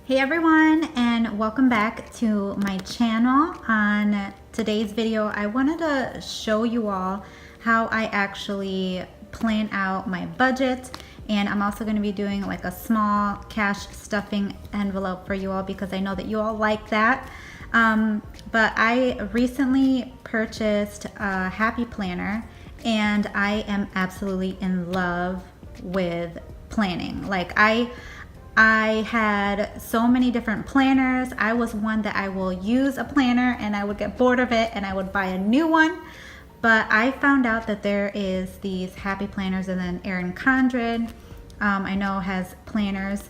Hey everyone, and welcome back to my channel. On today's video, I wanted to show you all how I actually plan out my budget, and I'm also going to be doing like a small cash stuffing envelope for you all because I know that you all like that. But I recently purchased a Happy Planner, and I am absolutely in love with planning. Like I had so many different planners. I was one that I will use a planner and I would get bored of it and I would buy a new one. But I found out that there is these Happy Planners, and then Erin Condren, I know, has planners,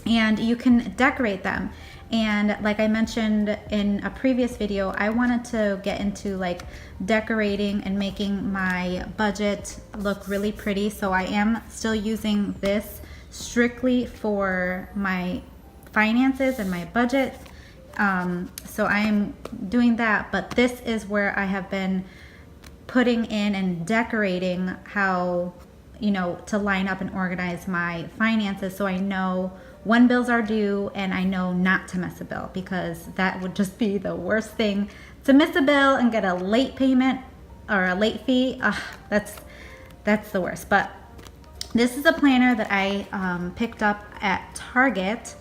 and you can decorate them. And like I mentioned in a previous video, I wanted to get into like decorating and making my budget look really pretty. So I am still using this strictly for my finances and my budget. So I am doing that, but this is where I have been putting in and decorating how, you know, to line up and organize my finances so I know when bills are due and I know not to miss a bill, because that would just be the worst thing, to miss a bill and get a late payment or a late fee. That's the worst. But this is a planner that I picked up at Target,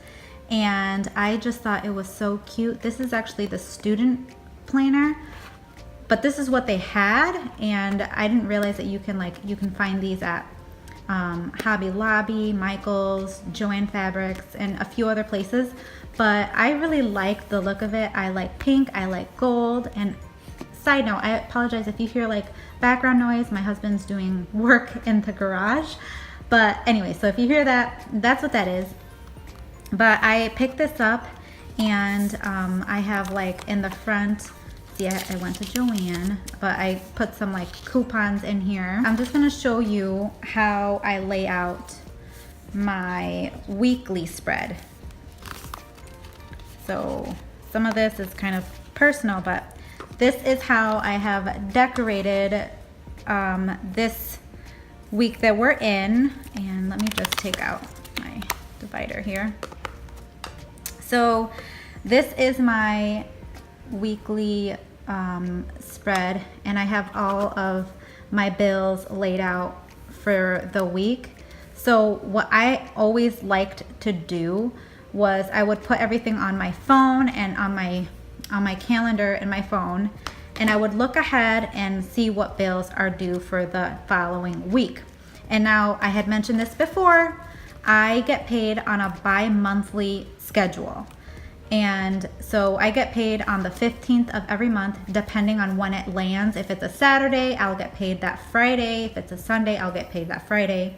and I just thought it was so cute. This is actually the student planner, but this is what they had, and I didn't realize that you can find these at Hobby Lobby, Michael's, Joann Fabrics, and a few other places. But I really like the look of it. I like pink, I like gold. And side note, I apologize if you hear like background noise. My husband's doing work in the garage. But anyway, so if you hear that, that's what that is. But I picked this up, and I have like in the front, see, I went to Joann, but I put some like coupons in here. I'm just gonna show you how I lay out my weekly spread. So some of this is kind of personal, but this is how I have decorated this week that we're in. And let me just take out my divider here. So this is my weekly spread, and I have all of my bills laid out for the week. So what I always liked to do was I would put everything on my phone and on my calendar in my phone, and I would look ahead and see what bills are due for the following week. And now, I had mentioned this before, I get paid on a bi-monthly schedule. And so I get paid on the 15th of every month, depending on when it lands. If it's a Saturday, I'll get paid that Friday. If it's a Sunday, I'll get paid that Friday.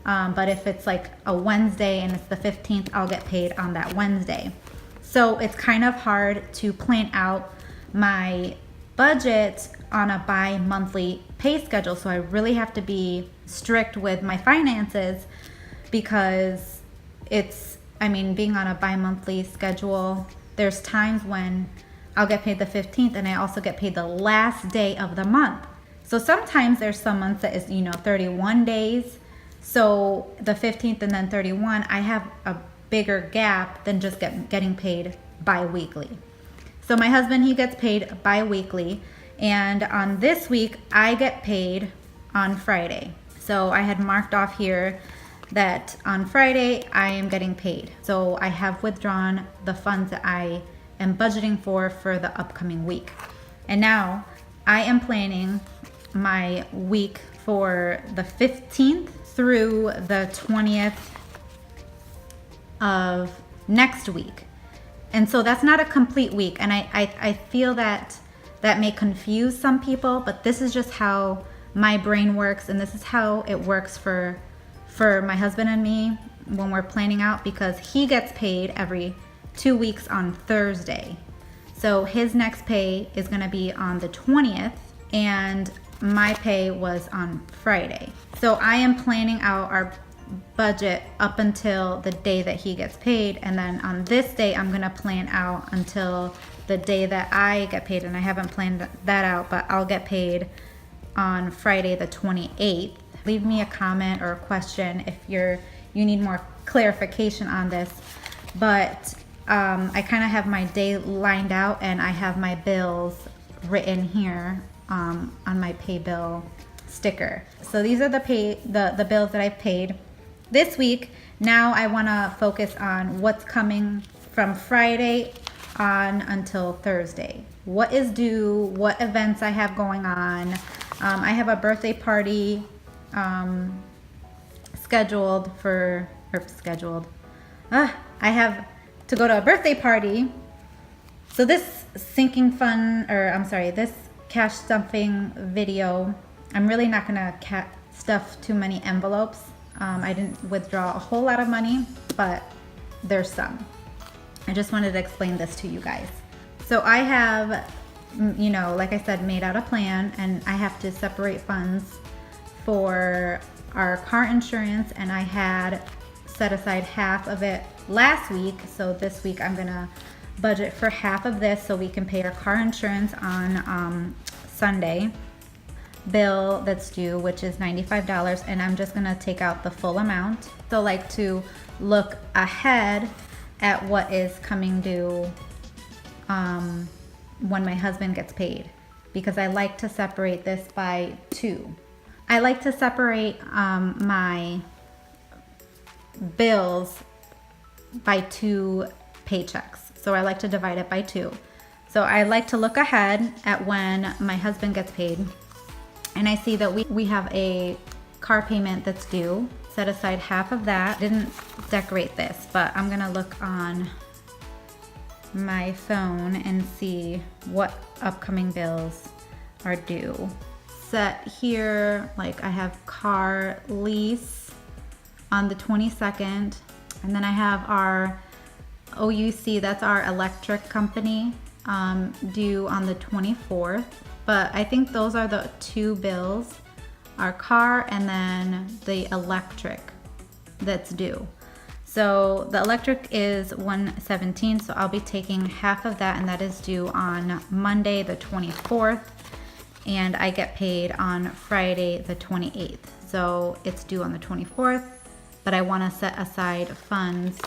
But if it's like a Wednesday and it's the 15th, I'll get paid on that Wednesday. So it's kind of hard to plan out my budget on a bi-monthly pay schedule. So I really have to be strict with my finances, because being on a bi-monthly schedule, there's times when I'll get paid the 15th and I also get paid the last day of the month. So sometimes there's some months that is, 31 days. So the 15th and then 31, I have a bigger gap than just getting paid bi-weekly. So my husband, he gets paid bi-weekly, and on this week, I get paid on Friday. So I had marked off here that on Friday, I am getting paid. So I have withdrawn the funds that I am budgeting for the upcoming week. And now I am planning my week for the 15th through the 20th of next week. And so that's not a complete week. And I feel that may confuse some people, but this is just how my brain works, and this is how it works for my husband and me when we're planning out, because he gets paid every 2 weeks on Thursday. So his next pay is going to be on the 20th, and my pay was on Friday. So I am planning out our budget up until the day that he gets paid, and then on this day I'm going to plan out until the day that I get paid, and I haven't planned that out, but I'll get paid on Friday the 28th. Leave me a comment or a question if you need more clarification on this. but I kind of have my day lined out, and I have my bills written here on my pay bill sticker. So these are the bills that I've paid this week. Now I want to focus on what's coming from Friday on until Thursday. What is due, what events I have going on. I have a birthday party scheduled. I have to go to a birthday party. So this this cash stuffing video, I'm really not gonna stuff too many envelopes. I didn't withdraw a whole lot of money, but there's some. I just wanted to explain this to you guys. So I have, you know, like I said, made out a plan, and I have to separate funds for our car insurance, and I had set aside half of it last week. So this week I'm gonna budget for half of this so we can pay our car insurance on Sunday. Bill that's due, which is $95, and I'm just gonna take out the full amount. So I like to look ahead at what is coming due when my husband gets paid, because I like to separate this by 2. I like to separate my bills by 2 paychecks. So I like to divide it by 2. So I like to look ahead at when my husband gets paid, and I see that we have a car payment that's due. Set aside half of that. Didn't decorate this, but I'm gonna look on my phone and see what upcoming bills are due. Set here, like I have car lease on the 22nd, and then I have our OUC, that's our electric company, due on the 24th. But I think those are the 2 bills, our car and then the electric that's due. So the electric is $117, so I'll be taking half of that, and that is due on Monday the 24th, and I get paid on Friday the 28th. So it's due on the 24th, but I want to set aside funds,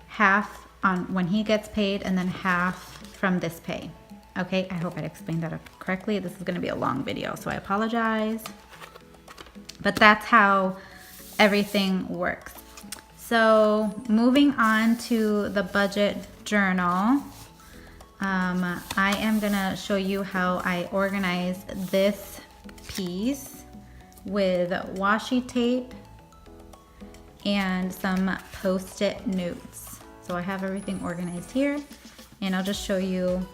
half on when he gets paid and then half from this pay. Okay, I hope I explained that correctly. This is going to be a long video, so I apologize. But that's how everything works. So moving on to the budget journal, I am going to show you how I organize this piece with washi tape and some Post-it notes. So I have everything organized here, and I'll just show you.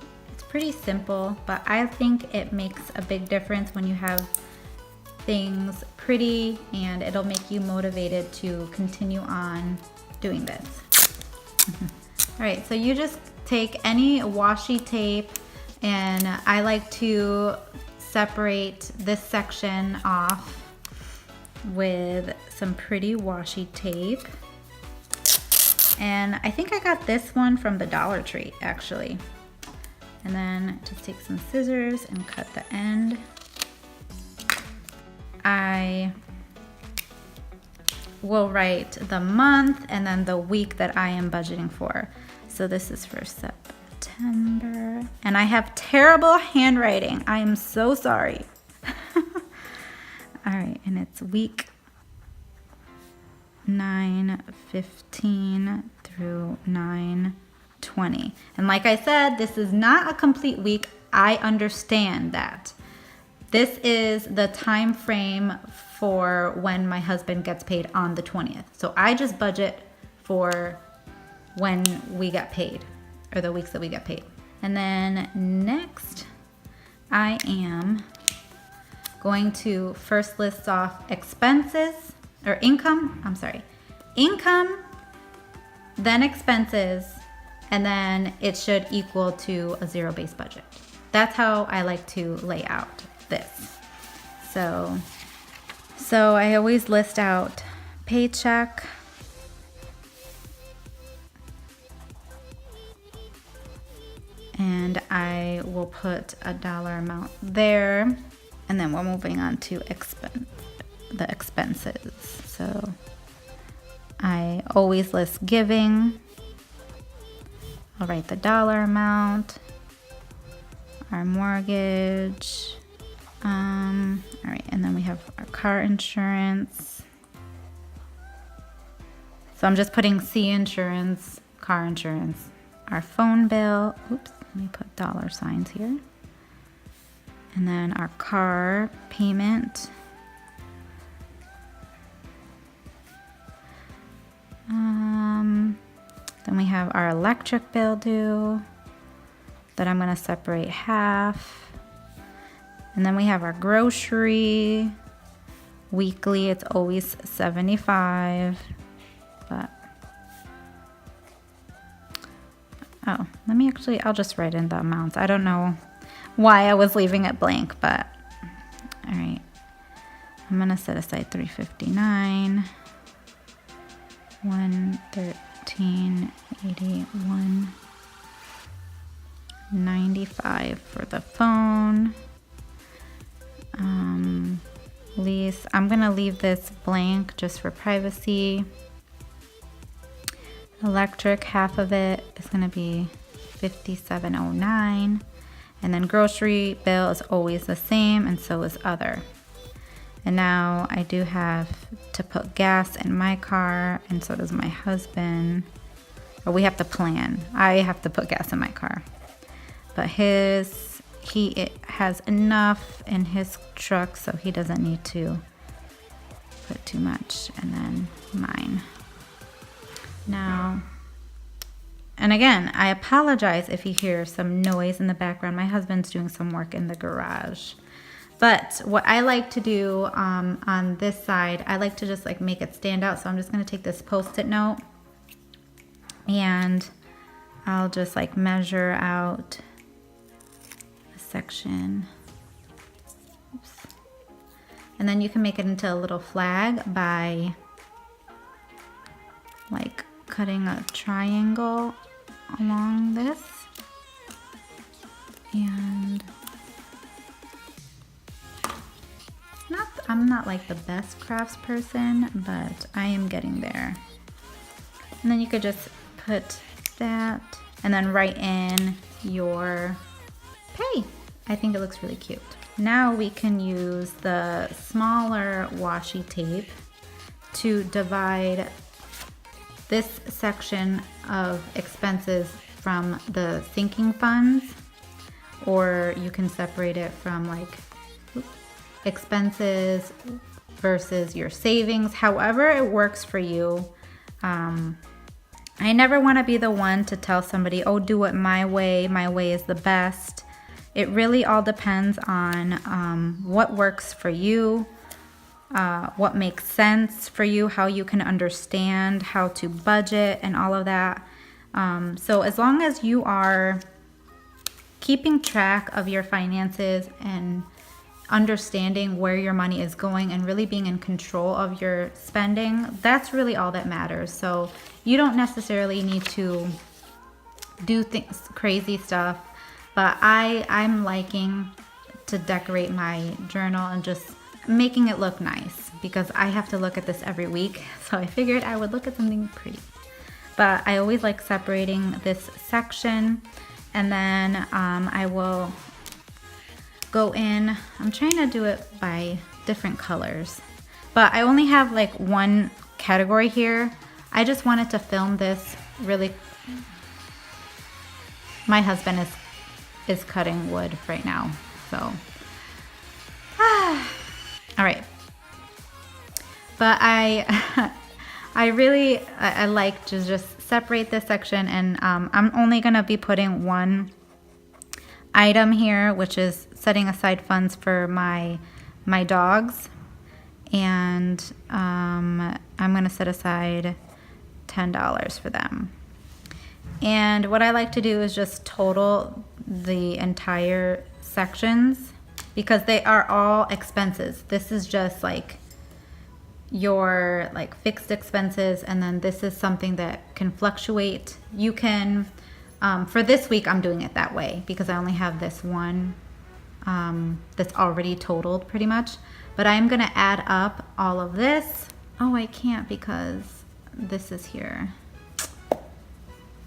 Pretty simple, but I think it makes a big difference when you have things pretty, and it'll make you motivated to continue on doing this. All right, so you just take any washi tape, and I like to separate this section off with some pretty washi tape. And I think I got this one from the Dollar Tree, actually. And then just take some scissors and cut the end. I will write the month and then the week that I am budgeting for. So this is for September. And I have terrible handwriting. I am so sorry. All right, and it's week 9/15 through 9/20. And like I said, this is not a complete week. I understand that. This is the time frame for when my husband gets paid on the 20th. So I just budget for when we get paid, or the weeks that we get paid. And then next, I am going to first list off expenses, or income, income, then expenses, and then it should equal to a zero-based budget. That's how I like to lay out this. So I always list out paycheck, and I will put a dollar amount there, and then we're moving on to the expenses. So I always list giving, I'll write the dollar amount, our mortgage. All right, and then we have our car insurance. So I'm just putting C insurance, car insurance, our phone bill. Oops, let me put dollar signs here. And then our car payment. Then we have our electric bill due that I'm gonna separate half. And then we have our grocery. Weekly, it's always $75, but, oh, let me actually, I'll just write in the amounts. I don't know why I was leaving it blank, but, all right. I'm gonna set aside $359, $113.81, $95 for the phone. Lease, I'm gonna leave this blank just for privacy. Electric, half of it is gonna be $57.09, and then grocery bill is always the same, and so is other. And now I do have to put gas in my car, and so does my husband. But we have to plan. I have to put gas in my car, but he has enough in his truck, so he doesn't need to put too much. And then mine. Now, and again, I apologize if you hear some noise in the background. My husband's doing some work in the garage. But what I like to do on this side, I like to just like make it stand out. So I'm just gonna take this Post-it note and I'll just like measure out section. Oops. And then you can make it into a little flag by like cutting a triangle along this. And I'm not like the best crafts person, but I am getting there. And then you could just put that and then write in your pay. I think it looks really cute. Now we can use the smaller washi tape to divide this section of expenses from the sinking funds, or you can separate it from like expenses versus your savings, however it works for you. I never want to be the one to tell somebody, oh, do it my way is the best. It really all depends on what works for you, what makes sense for you, how you can understand how to budget and all of that. So as long as you are keeping track of your finances and understanding where your money is going and really being in control of your spending, that's really all that matters. So you don't necessarily need to do things, crazy stuff, but I'm liking to decorate my journal and just making it look nice because I have to look at this every week. So I figured I would look at something pretty. But I always like separating this section, and then I will go in. I'm trying to do it by different colors, but I only have like one category here. I just wanted to film this really. My husband is cutting wood right now, so all right. But I like to just separate this section, and I'm only gonna be putting one item here, which is setting aside funds for my dogs, and I'm gonna set aside $10 for them. And what I like to do is just total the entire sections because they are all expenses. This is just like your like fixed expenses, and then this is something that can fluctuate. You can for this week I'm doing it that way because I only have this one that's already totaled pretty much, but I'm gonna add up all of this. Oh, I can't because this is here.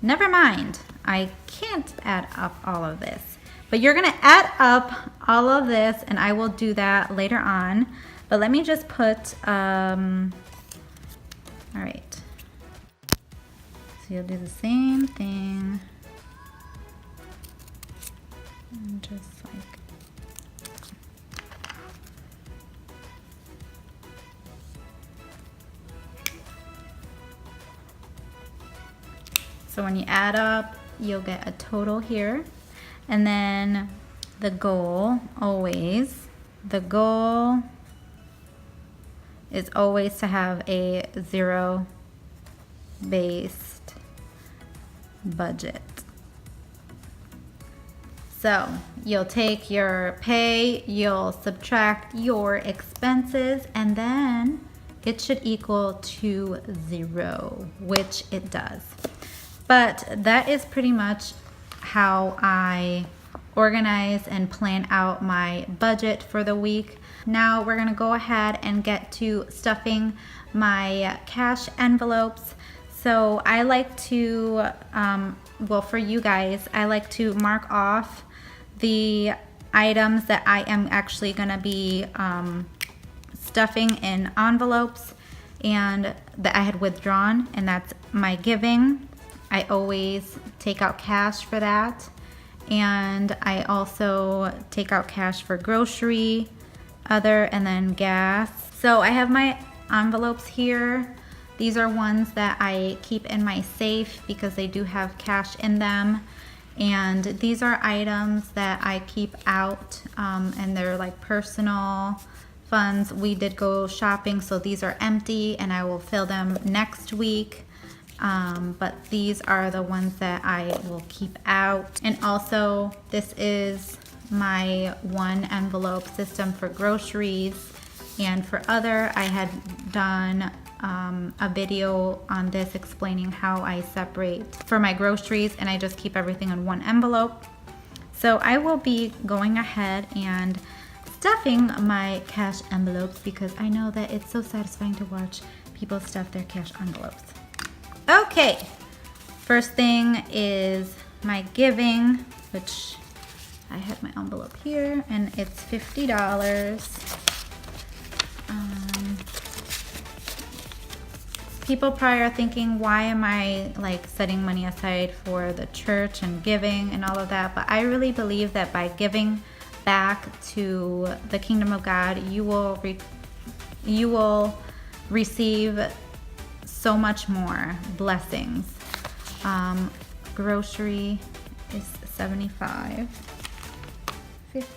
never mind, I can't add up all of this. But you're gonna add up all of this, and I will do that later on. But let me just put, all right. So you'll do the same thing. And just like, so when you add up, you'll get a total here. And then the goal is always to have a zero-based budget. So you'll take your pay, you'll subtract your expenses, and then it should equal to 0, which it does. But that is pretty much how I organize and plan out my budget for the week. Now we're gonna go ahead and get to stuffing my cash envelopes. So I like to, well, for you guys, I like to mark off the items that I am actually gonna be stuffing in envelopes and that I had withdrawn, and that's my giving. I always take out cash for that. And I also take out cash for grocery, other, and then gas. So I have my envelopes here. These are ones that I keep in my safe because they do have cash in them. And these are items that I keep out, and they're like personal funds. We did go shopping, so these are empty, and I will fill them next week. But these are the ones that I will keep out. And also, this is my one envelope system for groceries. And for other, I had done a video on this explaining how I separate for my groceries, and I just keep everything in one envelope. So I will be going ahead and stuffing my cash envelopes because I know that it's so satisfying to watch people stuff their cash envelopes. Okay, first thing is my giving, which I had my envelope here, and it's $50. People probably are thinking, why am I like setting money aside for the church and giving and all of that? But I really believe that by giving back to the kingdom of God, you will receive so much more blessings. Grocery is $75, 50,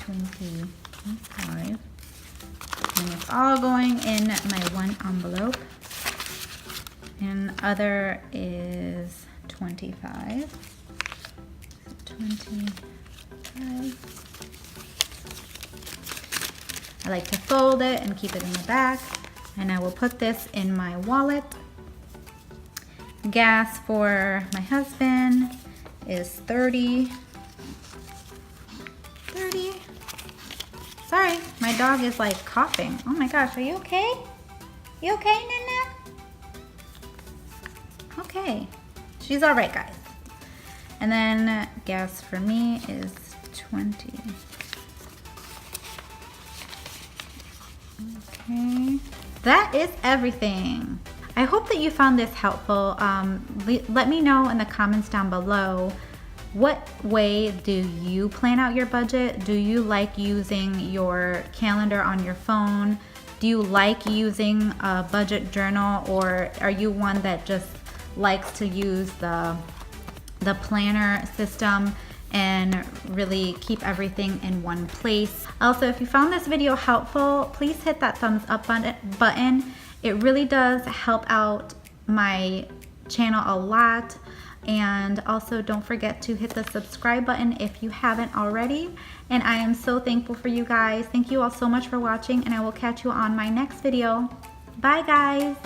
20, 25. And it's all going in my one envelope. And other is 25. 25. I like to fold it and keep it in the back. And I will put this in my wallet. Gas for my husband is 30. 30. Sorry, my dog is like coughing. Oh my gosh, are you okay? You okay, Nana? Okay, she's all right, guys. And then gas for me is 20. Okay, that is everything. I hope that you found this helpful. Let me know in the comments down below, what way do you plan out your budget? Do you like using your calendar on your phone? Do you like using a budget journal, or are you one that just likes to use the planner system and really keep everything in one place? Also, if you found this video helpful, please hit that thumbs up button. It really does help out my channel a lot. And also don't forget to hit the subscribe button if you haven't already. And I am so thankful for you guys. Thank you all so much for watching, and I will catch you on my next video. Bye guys.